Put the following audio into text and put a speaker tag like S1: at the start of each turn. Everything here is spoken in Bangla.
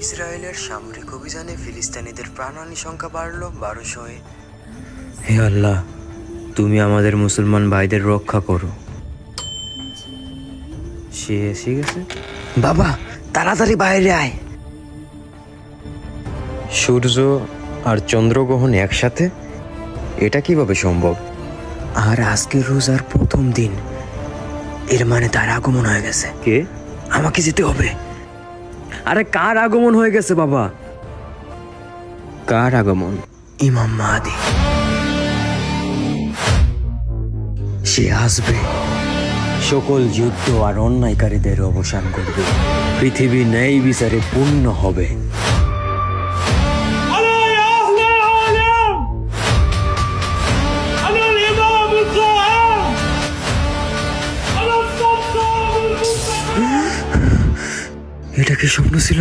S1: ইসরায়েলের সামরিক অভিযানে ফিলিস্তিনিদের প্রাণহানি সংখ্যা বাড়ল 1200-এ।
S2: হে আল্লাহ, তুমি আমাদের মুসলমান ভাইদের রক্ষা করো। সে এসে গেছে। বাবা, তাড়াতাড়ি বাইরে আয়। সূর্য আর চন্দ্রগ্রহণ একসাথে, এটা কিভাবে সম্ভব? আর আজকে রোজার প্রথম দিন, এর মানে তার আগমন হয়ে গেছে। কে? আমাকে যেতে হবে। আরে কার আগমন হয়ে গেছে বাবা? কার আগমন? ইমাম মাহদী। সে আসবে, সকল যুদ্ধ আর অন্যায়কারীদের অবসান করবে, পৃথিবী ন্যায় বিচারে পূর্ণ হবে। এটা কি স্বপ্ন ছিল?